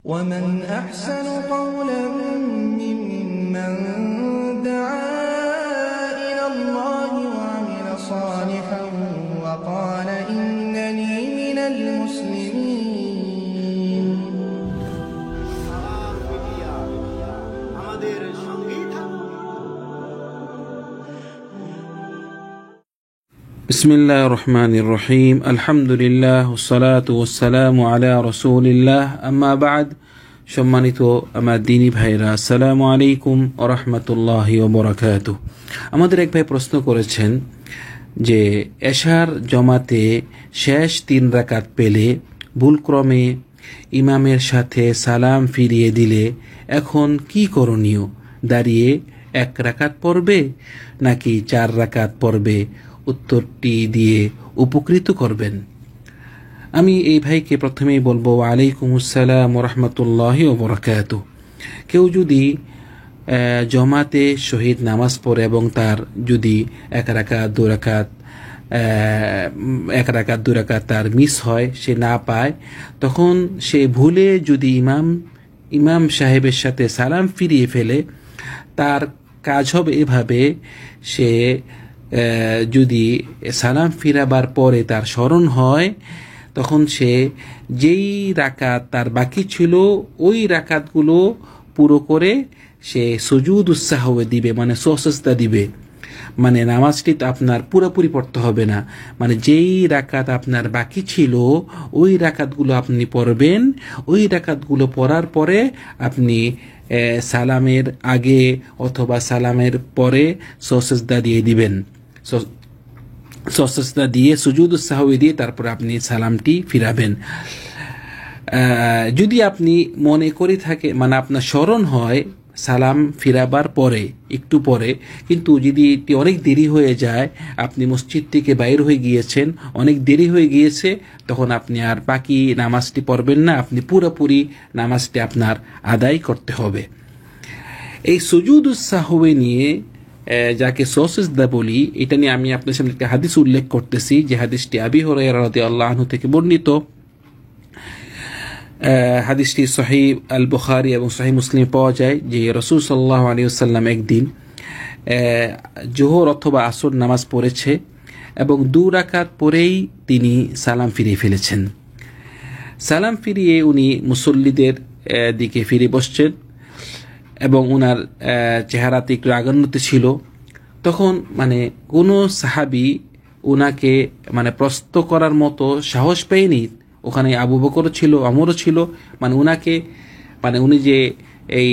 ومن أحسن قولا ممن دعا إلى الله وعمل صالحا وقال إنني من المسلمين بسم الله الرحمن الرحيم الحمد لله والصلاة والسلام على رسول الله أما بعد সম্মানিত আমার দ্বীনী ভাইরা আসসালামু আলাইকুম ওয়া রাহমাতুল্লাহি ওয়া বারাকাতুহু। আমাদের এক ভাই প্রশ্ন করেছেন যে এশার জমাতে শেষ 3 রাকাত পেলে ভুলক্রমে ইমামের সাথে সালাম ফিরিয়ে দিলে এখন কি করণীয়? দাঁড়িয়ে 1 রাকাত পড়বে নাকি 4 রাকাত পড়বে? উত্তরটি দিয়ে উপকৃত করবেন। আমি এই ভাইকে প্রথমেই বলবো ওয়ালাইকুম আসসালাম ওয়া রাহমাতুল্লাহি ওয়া বারাকাতুহু। কেউ যদি জমাতে শহীদ নামাজ পড়ে এবং তার যদি 1 রাকাত 2 রাকাত 1 রাকাত 2 রাকাত তার মিস হয়, সে না পায়, তখন সে ভুলে যদি ইমাম সাহেবের সাথে সালাম ফিরিয়ে ফেলে, তার কাজ হবে এভাবে: সে যদি সালাম ফিরাবার পরে তার স্মরণ হয়, তখন সে যেই রাকাত তার বাকি ছিল ওই রাকাতগুলো পুরো করে সে সুজুদ সাহওয়ে দিবে, মানে সজদা দিবে। মানে নামাজটি তো আপনার পুরোপুরি পড়তে হবে না, মানে যেই রাকাত আপনার বাকি ছিল ওই রাকাতগুলো আপনি পড়বেন। ওই রাকাতগুলো পড়ার পরে আপনি সালামের আগে অথবা সালামের পরে সজদা দিয়ে দিবেন। সজদা দিয়ে সুজুদ সাহওয়ে দিয়ে তারপরে আপনি সালামটি ফিরাবেন। যদি আপনি মনে করে থাকে, মানে আপনার স্মরণ হয় সালাম ফিরাবার পরে একটু পরে, কিন্তু যদি অনেক দেরি হয়ে যায়, আপনি মসজিদ থেকে বাইর হয়ে গিয়েছেন, অনেক দেরি হয়ে গিয়েছে, তখন আপনি আর বাকি নামাজটি পড়বেন না, আপনি পুরোপুরি নামাজটি আপনার আদায় করতে হবে। এই সুজুদ সাহওয়ে নিয়ে, যাকে সজদা বলি, এটা নিয়ে আমি আপনার সামনে একটা হাদিস উল্লেখ করতেছি, যে হাদিসটি আবি হুরায়রা রাদিয়াল্লাহু আনহু থেকে বর্ণিত। হাদিসটি সহিহ আল বুখারী এবং সহিহ মুসলিমে পাওয়া যায় যে রাসূল সাল্লাল্লাহু আলাইহি ওয়াসাল্লাম একদিন জোহর অথবা আসর নামাজ পড়েছে এবং 2 রাকাত পরেই তিনি সালাম ফিরিয়ে ফেলেছেন। সালাম ফিরিয়ে উনি মুসল্লিদের দিকে ফিরে বসছেন এবং উনার চেহারাতে একটু রাগান্বিত ছিল। তখন মানে কোনো সাহাবী উনাকে মানে প্রশ্ন করার মতো সাহস পেয়নি। ওখানে আবু বকর ছিল, আমরও ছিল, মানে উনাকে, মানে উনি যে এই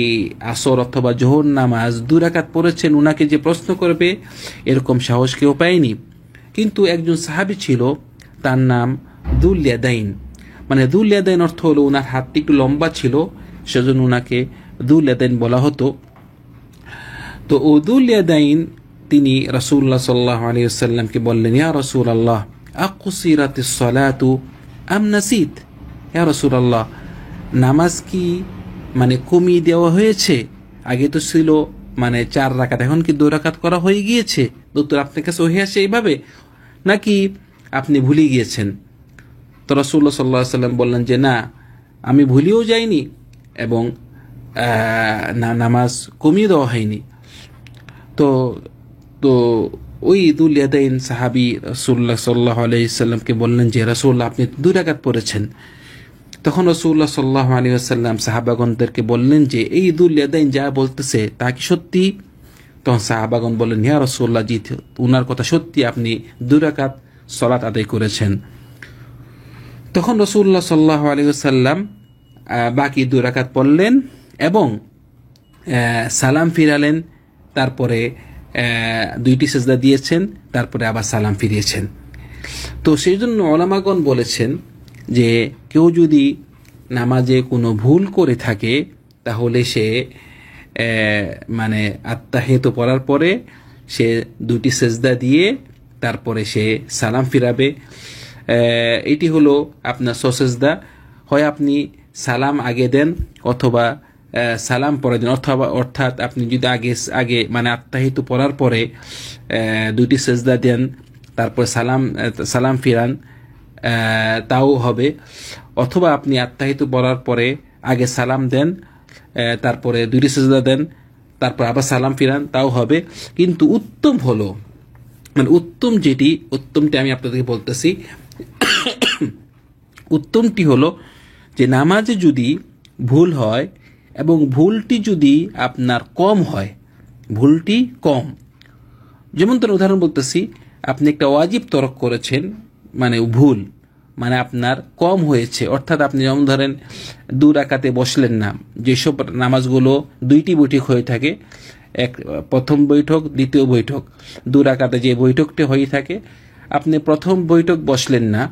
আসর অথবা জোহর নামাজ 2 রাকাত পড়েছেন, উনাকে যে প্রশ্ন করবে এরকম সাহস কেউ পায়নি। কিন্তু একজন সাহাবী ছিল, তার নাম দুল ইয়াদাইন। মানে দুল ইয়াদাইন অর্থ হলো উনার হাতটি একটু লম্বা ছিল, সেজন্য উনাকে দুল ইয়াদাইন বলা হতো। তো ও দুল ইয়াদাইন তিনি রাসূলুল্লাহ সাল্লাল্লাহু আলাইহি ওয়াসাল্লামকে বললেন, ইয়া রাসূলুল্লাহ আকুসিরাতিস সালাতু আম নাসিত? ইয়া রাসূলুল্লাহ, নামাজ কি মানে কমিয়ে দেওয়া হয়েছে? আগে তো ছিল মানে 4 রাকাত, এখন কি 2 রাকাত করা হয়ে গিয়েছে? উত্তর আপনার কাছে হয়ে আসে এইভাবে, নাকি আপনি ভুলে গিয়েছেন? তো রাসূলুল্লাহ সাল্লাল্লাহু আলাইহি ওয়াসাল্লাম বললেন যে না, আমি ভুলেও যাইনি এবং নামাজ কমিয়ে দেওয়া হয়নি। তো তো ওই দুল ইয়াদাইন সাহাবী রাসূলুল্লাহ সাল্লাল্লাহু আলাইহি ওয়াসাল্লামকে বললেন যে রাসূলুল্লাহ, আপনি 2 রাকাত পড়েছেন। তখন রাসূলুল্লাহ সাল্লাল্লাহু আলাইহি ওয়াসাল্লাম সাহাবাগণদেরকে বললেন যে এই দুল ইয়াদাইন যা বলতেছে তা কি সত্যি? তখন সাহাবাগণ বললেন, ইয়া রাসূলুল্লাহ, জি, উনার কথা সত্যি, আপনি 2 রাকাত সালাত আদায় করেছেন। তখন রাসূলুল্লাহ সাল্লাল্লাহু আলাইহি ওয়াসাল্লাম বাকি 2 রাকাত পড়লেন এবং সালাম ফিরালেন। তারপরে 2টি সিজদা দিয়েছেন, তারপরে আবার সালাম ফিরিয়েছেন। তো সেই জন্য উলামাগণ বলেছেন যে কেউ যদি নামাজে কোনো ভুল করে থাকে, তাহলে সে মানে আত্তাহিয়াত পড়ার পরে সে 2টি সিজদা দিয়ে তারপরে সে সালাম ফিরাবে। এটি হলো আপনার সজদা। হয় আপনি সালাম আগে দেন অথবা সালাম পরে দেন, অর্থাৎ আপনি যদি আগে মানে আত্তাহিয়াত পড়ার পরে 2টি সিজদা দেন, তারপর সালাম ফিরান, তাও হবে। অথবা আপনি আত্তাহিয়াত পড়ার পরে আগে সালাম দেন, তারপরে 2টি সিজদা দেন, তারপর আবার সালাম ফিরান, তাও হবে। কিন্তু উত্তম হলো, মানে উত্তমটি আমি আপনাদেরকে বলতেছি, উত্তমটি হলো যে নামাজে যদি ভুল হয় এবং ভুলটি যদি আপনার কম হয়, ভুলটি কম, যেমন তার উদাহরণ বলতেছি, আপনি একটা ওয়াজিব তরক করেছেন, মানে ভুল, মানে আপনার কম হয়েছে, অর্থাৎ আপনি যেমন ধরেন 2 রাকাতে বসলেন না, যেসব নামাজগুলো 2টি বৈঠক হয়ে থাকে, প্রথম বৈঠক, দ্বিতীয় বৈঠক, 2 রাকাতে যে বৈঠকটি হয়ে থাকে, আপনি প্রথম বৈঠক বসলেন না,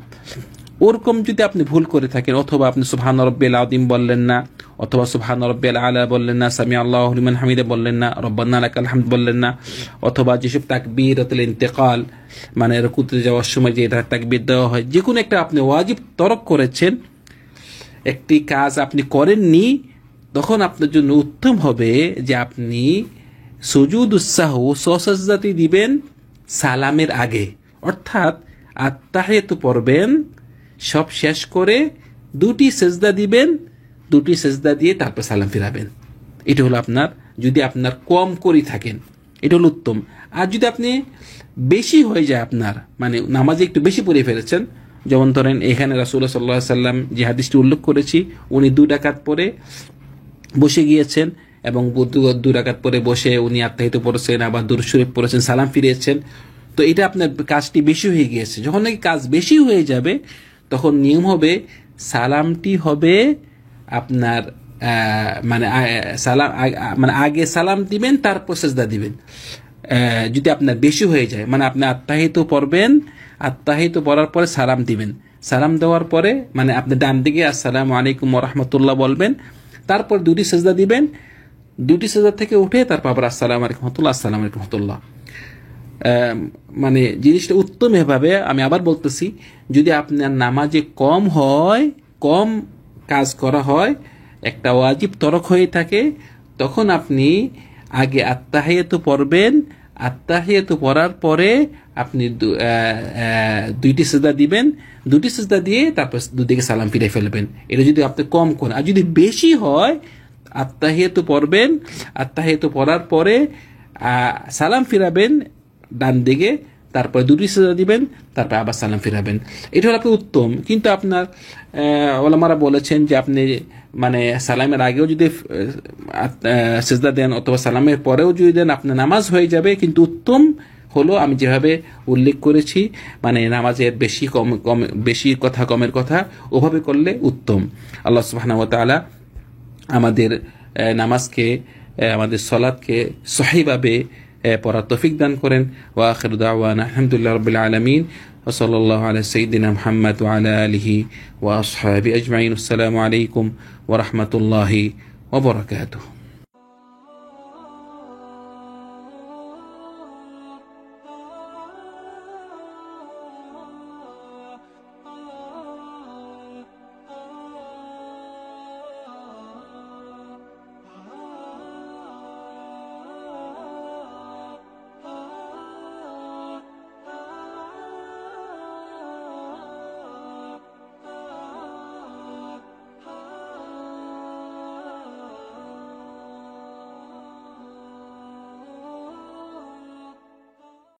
ওরকম যদি আপনি ভুল করে থাকেন, অথবা আপনি সুবহান রাব্বিল আযীম বললেন না, অথবা সুবহান রাব্বিল আলা বললেন না, সামি আল্লাহু লিমান হামিদা বললেন না, রব্বানা লাকাল হামদ বললেন না, অথবা যেসব তাকবীরাতুল ইন্তিকাল, মানে রুকুতে যাওয়ার সময় যে তাকবীর দেওয়া হয়, যে কোনো একটা আপনি ওয়াজিব তরক করেছেন, একটি কাজ আপনি করেননি, তখন আপনার জন্য উত্তম হবে যে আপনি সুজুদুস সাহু সসজদাতি দিবেন সালামের আগে, অর্থাৎ আত্তাহিয়াতু পড়বেন, সব শেষ করে 2টি সেজদা দিবেন, 2টি সেজদা দিয়ে তারপর সালাম ফিরাবেন। এটা হলো আপনার, যদি আপনার কম করে থাকেন, এটা হলো উত্তম। আর যদি আপনি বেশি হয়ে যায় আপনার, মানে নামাজে একটু বেশি পড়ে ফেলেছেন, যেমন ধরেন এখানে রাসূলুল্লাহ সাল্লাল্লাহু আলাইহি ওয়াসাল্লাম যে হাদিসটি উল্লেখ করেছি, উনি 2 রাকাত পরে বসে গিয়েছেন এবং 2 রাকাত পরে বসে উনি আত্তাহিয়াতু পড়েছেন, আবার দুরূদ শরীফ পড়েছেন, সালাম ফিরিয়েছেন, তো এটা আপনার কাজটি বেশি হয়ে গিয়েছে। যখন নাকি কাজ বেশি হয়ে যাবে, তখন নিয়ম হবে সালামটি হবে আপনার মানে সালাম, মানে আগে সালাম দিবেন, তারপর সেজদা দিবেন। যদি আপনার বেশি হয়ে যায়, মানে আপনি আত্তাহিয়াতু পড়বেন, আত্তাহিয়াতু পড়ার পরে সালাম দিবেন, সালাম দেওয়ার পরে মানে আপনি ডান দিকে আসসালামু আলাইকুম ওয়া রাহমাতুল্লাহ বলবেন, তারপর 2টি সেজদা দিবেন, 2টি সেজদা থেকে উঠে তারপর আবার আসসালামু আলাইকুম ওয়া রাহমাতুল্লাহ, আসসালামু আলাইকুম ওয়া রাহমাতুল্লাহ। মানে জিনিসটা উত্তম এভাবে, আমি আবার বলতেছি, যদি আপনার নামাজে কম হয়, কম কাজ করা হয়, একটা ওয়াজিব তরক হয়ে থাকে, তখন আপনি আগে আত্তাহিয়াতু পড়বেন, আত্তাহিয়াতু পড়ার পরে আপনি 2টি সিজদা দিবেন, 2টি সিজদা দিয়ে তারপর দুদিকে সালাম ফিরে ফেলবেন। এটা যদি আপনি কম করেন। আর যদি বেশি হয়, আত্তাহিয়াতু পড়বেন, আত্তাহিয়াতু পড়ার পরে সালাম ফিরাবেন ডান দিকে, তারপরে 2টি সিজদা দিবেন, তারপর আবার সালাম ফিরাবেন। এটা হলো আপনার উত্তম। কিন্তু আপনার ওলামারা বলেছেন যে আপনি মানে সালামের আগেও যদি সিজদা দেন অথবা সালামের পরেও যদি দেন, আপনার নামাজ হয়ে যাবে। কিন্তু উত্তম হলো আমি যেভাবে উল্লেখ করেছি, মানে নামাজের বেশি কথা কমের কথা ওভাবে করলে উত্তম। আল্লাহ সুবহানাহু ওয়া তাআলা আমাদের নামাজকে, আমাদের সালাতকে সহিভাবে পড়ার তৌফিক দান করেন। ওয়া আখিরু দাওয়ানা আলহামদুলিল্লাহি রাব্বিল আলামিন ওয়া সাল্লাল্লাহু আলা সাইয়্যিদিনা মুহাম্মদ ওয়া আলা আলিহি ওয়া আসহাবিহি আজমাইন। আসসালামু আলাইকুম ওয়া রাহমাতুল্লাহি ওয়া বারাকাতুহু।